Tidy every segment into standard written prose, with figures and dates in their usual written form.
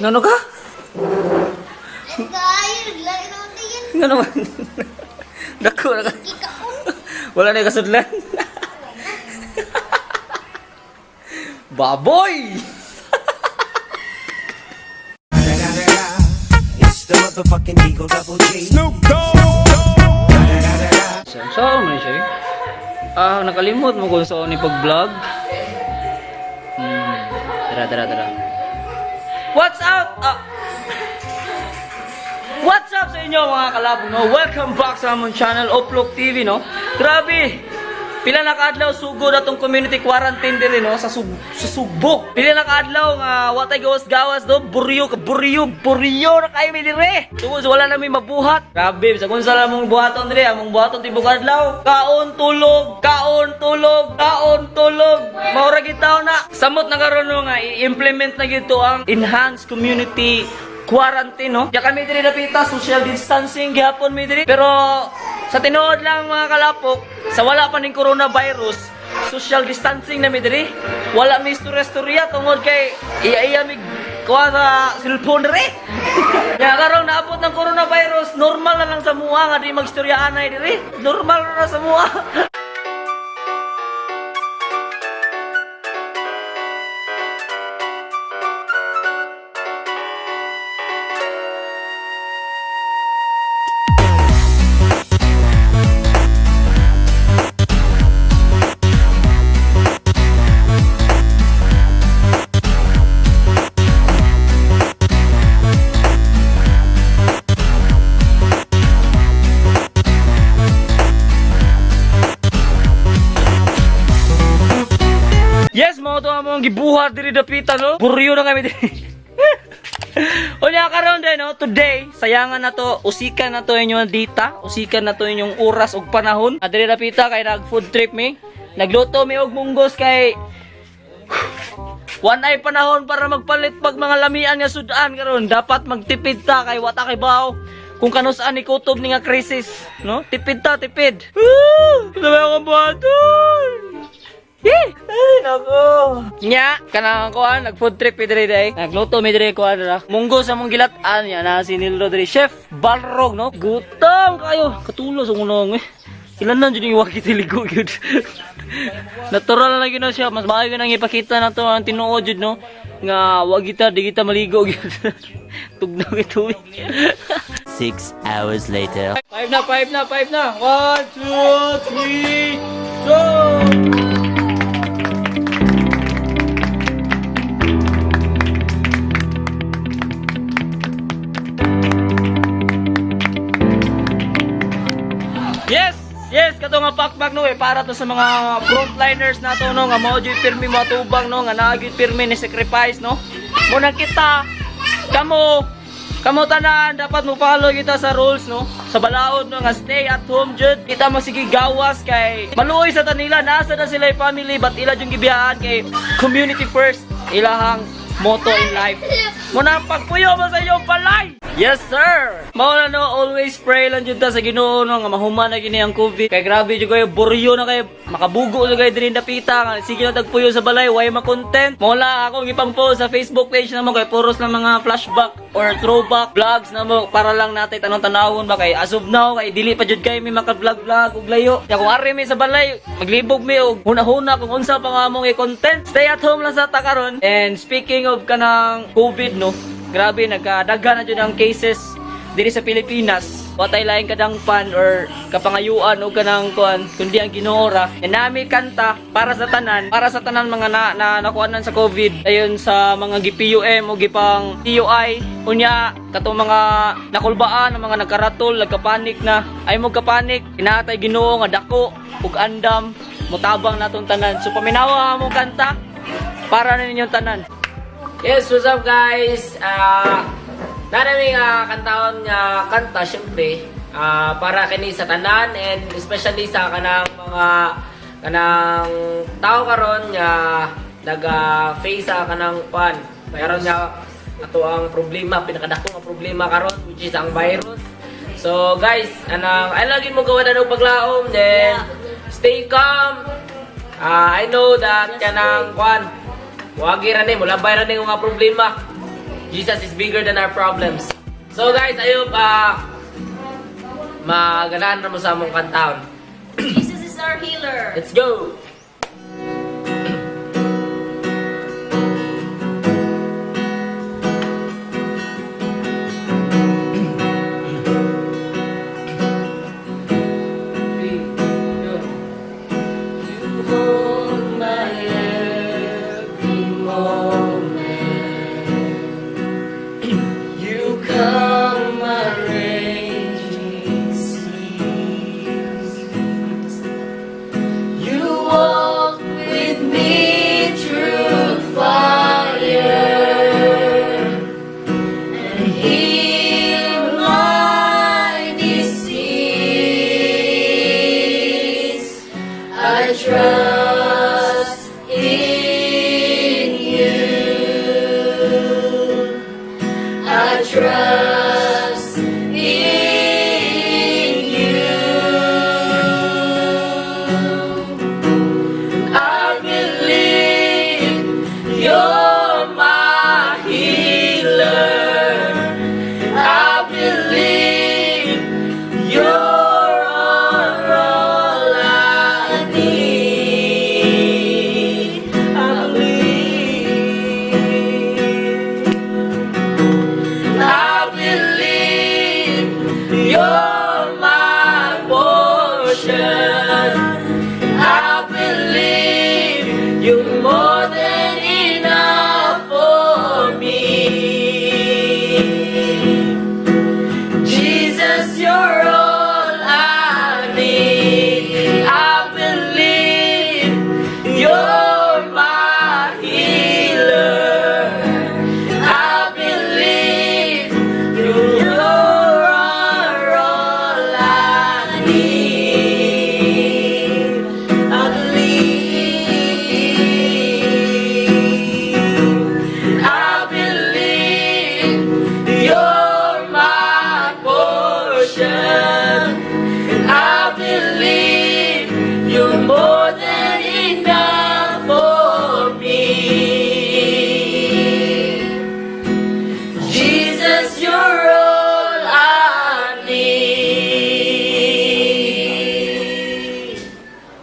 Ano ka? Nga naman. Dako na ka. Wala na yung kasudlan. Baboy! It's the motherfucking Eagle Double G. Snoop Dogg. Saan man siya nakalimot mo kung saan ni pag-vlog. Tara. What's up? What's up sa inyo mga kalabog, no? Welcome back sa among channel, Oplok TV, no? Grabe! Pila na kaadlaw sugod atong community quarantine diri, no? Sa Sugbo. Pila na kaadlaw nga watay gawas-gawas do, buryo na kayo mi dire. Tungod wala na mi mabuhat. Grabe, sa kung sala mong buhaton dire, among buhaton tibok adlaw. Kaon tulog. Maura gitaw na. Samot na karon no nga i-implement na gito ang enhanced community quarantine, no? Kaya kami diri napita, social distancing gihapon mi diri. Pero sa tinuod lang mga kalapok, sa wala pa ning coronavirus, social distancing na mi diri. Wala mi istorya tungod kay iya mi kuha sa cellphone diri. Kaya karon naabot ng coronavirus, normal na lang sa mua nga di magstoryahan ay diri. Normal na sa mua. Yes, mga ito ang mga gibuhat diri dapita, no? Buryo na kami diri. Unya karon din, no? Today, sayangan na to, usikan na to inyong dita, usikan na to inyong oras ug panahon. Diri dapita kay nag food trip mi. Nagluto mi og munggos kay one ay panahon para magpalit pag mga lamian nga sudan karon. Dapat magtipid ta kay wata kay baw. Kung kanusaan ni kutob ni nga krisis, no? Tipid ta, tipid. Sabi ako buhaton. Ay, nako. Nya, kanang kuan nag-food trip diri day. Nagluto mi diri kuan ra. Munggo sa mong gilat-an ya na sinilro diri chef Balrog, no. Gutom kayo. Katulo sa unong eh. Ilan na jud yung waki tiligo gyud. Natural na gyud na siya. Mas maayo nang ipakita nato ang tinuod jud, no. Nga wag kita di kita maligo gyud. Tugnaw ito. 6 hours later. 5 na. 1 2 3 go. Yes, kato nga pakpak no para to sa mga frontliners nato no nga mao jud pirmi matubang no nga naa gyud pirmi ni sacrifice no. Muna kita kamo tanan dapat mo follow kita sa rules no. Sa balaod no nga stay at home jud. Kita mo sige gawas kay maluoy sa tanila nasa na sila family but ila jud gibiyahan kay community first. Ilahang motto in life. Muna pagpuyo mo sa iyong balay. Yes sir! Mao na no, always pray lang jud ta sa Ginoo no nga mahuman na gini ang COVID. Kay grabe jud kayo buryo na kayo, makabugo jud kayo diri dapita nga sige na tagpuyo sa balay, way ma-content. Mola ako ipang-post sa Facebook page namo kay puros lang mga flashback or throwback vlogs namo para lang natin tanong-tanawon ba kay as of now kay dili pa jud kay mi maka-vlog og layo. Ya kung ari mi sa balay, maglibog mi og hunahuna kung unsa pa nga among i-content. Stay at home lang sa ta karon. And speaking of kanang COVID no, grabe nagkadaghan na jud ang cases diri sa Pilipinas. Watay laing kadangpan or kapangayuan o kanang kuan kundi ang Ginoo ra. E nami kanta para sa tanan mga nakuanan sa COVID. Ayon sa mga GPUM o gipang TUI. Unya katong mga nakulbaan, mga nagkaratol, nagkapanik na. Ay mo kapanik, inaatay Ginoo nga dako ug andam mutabang natong tanan. So paminawa mo kanta para na ninyong tanan. Yes, what's up guys? Naraming kantahon nga kanta syempre para kini sa tanan and especially sa kanang mga tao karon nga naga-face sa kanang pan. Karon nga ato ang problema, pinakadako nga problema karon which is ang virus. So guys, ay lagi mo gawa na paglaom then stay calm. I know that kanang kwan wagi ra ni mulabay ra ni nga problema. Jesus is bigger than our problems. So guys, ayun maganahan na mo sa among kantaon. Jesus is our healer. Let's go! Trust in you. I trust in you. I believe you're my healer. I believe you're you're more than enough for me. Jesus, you're all I need. I believe you're my healer. I believe you're all I need. I believe.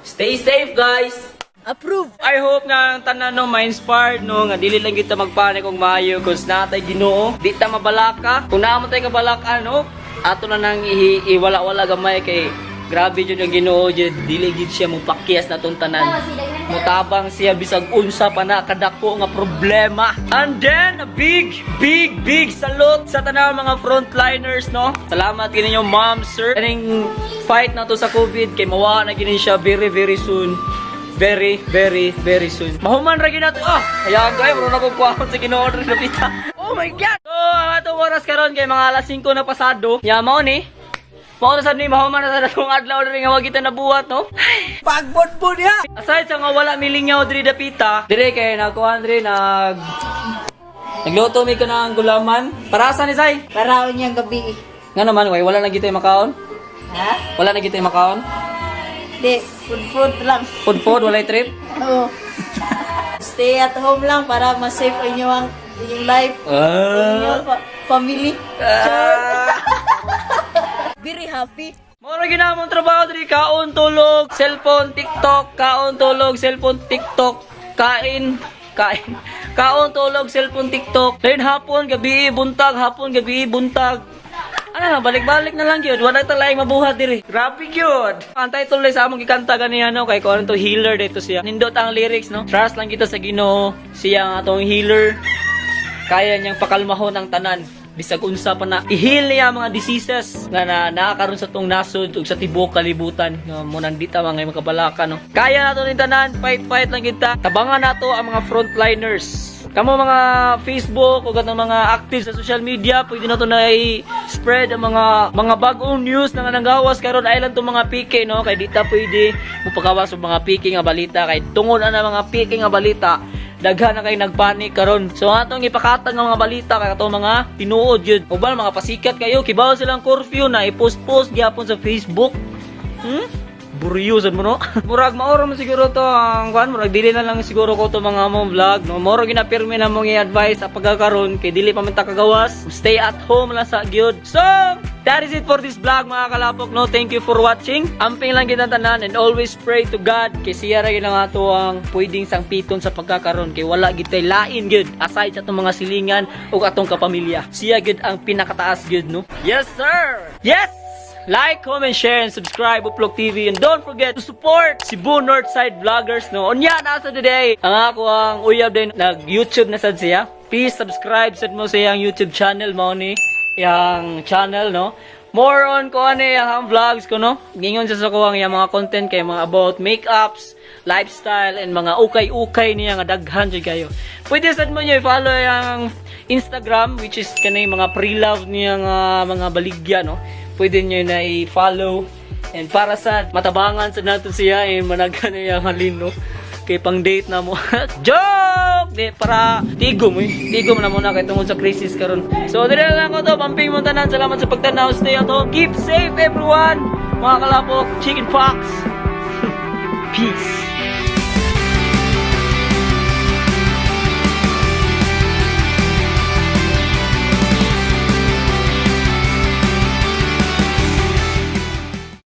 Stay safe, guys. Approve. I hope nga ang tanan no ma-inspired no nga dili lang kita magpanik og maayo kung natay Ginoo di ta mabalaka kung naamo tay kabalaka no ato na nang iwala-wala gamay kay grabe jud ang Ginoo jud dili gid siya mopakyas na tong tanan mutabang siya bisag unsa pa na kadako nga problema. And then a big salute sa tanang mga frontliners no. Salamat kininyo ma'am sir kaning fight na to sa COVID kay mawa na ginin siya very soon. Very soon. Mahuman ra gyud nato. Ayan guys, muro na ko kuwahon sa Ginoo rin napita. Oh my god. So, ato oras karon kay mga alas 5 na pasado. Ya mao ni. Mao na sad ni mahuman na sa datong adlaw rin nga wag kita nabuhat no. Pagbudbud ya. Aside sa nga wala milingyaw diri dapita, dire kay nakuan diri nagluto mi ka ng gulaman. Para sa ni Say? Paraon niyang gabi. Nga naman way wala na gitay makaon. Ha? Wala na gitay makaon. Di, food lang. Food walay trip. Oo. Stay at home lang para ma-save inyong life. Inyong family. Very happy. Mora ginamong trabaho diri kaon tulog, cellphone, TikTok, kaon tulog, cellphone, TikTok, kain. Kaon tulog, cellphone, TikTok. Lain hapon, gabi, buntag, hapon, gabi, buntag. Ano na, balik-balik na lang yun. Wala talayang mabuhat diri. Grabe yun. Ang title sa among gikanta ganiya no kay kung ano to healer dito siya. Nindot ang lyrics no. Trust lang kita sa Ginoo. Siya ang atong healer. Kaya niyang pakalmahon ang tanan. Bisag unsa pa na i-heal niya mga diseases nga nakakaroon sa tong nasod ug sa tibuok kalibutan nga mo nang dita mga makabalaka no. Kaya nato ni tanan, fight lang kita. Tabangan nato ang mga frontliners. Kamo mga Facebook o katong mga active sa social media, pwede na to na i-spread ang mga bagong news na nanggawas karon ay lang tong mga pike no kay dita pwede mupagawas og mga pike nga balita kay tungod ana mga pike nga balita daghan na kay nagpanik karon. So atong ipakatag nga mga balita kay katong mga tinuod jud. Ug mga pasikat kayo kibaw silang curfew na i-post gyapon sa Facebook. Buryusan mo no. Murag maoro man siguro to ang kuan, murag dili na lang siguro ko to mga mong vlog no. Moro ginapirmi na mong i-advise sa pagkakaroon kay dili pa man ta kagawas. Stay at home lang sa gyud. So, that is it for this vlog mga kalapok no. Thank you for watching. Amping lang kita tanan and always pray to God kay siya ra gyud ang ato ang pwedeng sangpiton sa pagkakaroon kay wala gid tay lain gyud aside sa atong mga silingan ug atong kapamilya. Siya gyud ang pinakataas gyud no. Yes sir. Yes. Like, comment, share, and subscribe Oplok TV. And don't forget to support Cebu Northside Vloggers, no? Unya, nasa today, ang ako ang uyab din, nag-YouTube na sad siya. Please subscribe sa mo sa iyang YouTube channel, mo ni, iyang channel, no? More on ko ano yung vlogs ko, no? Gingon sa ko ang iyang mga content kay mga about makeups, lifestyle, and mga ukay-ukay niya nga daghan dyan kayo. Pwede sad mo nyo i-follow yung Instagram, which is kanay mga pre-love niya mga baligya, no? Pwede nyo na i-follow. And para sa matabangan sa nato siya, managan na yung halin, no? Kay pang date na mo. Joke! Di, para tigo mo Tigo mo na muna kay tungkol sa crisis karon. So, dire lang ako to. Pamping mo tanan. Salamat sa pagtanaw. Stay at home. Keep safe, everyone. Mga kalapok. Chicken pox. Peace.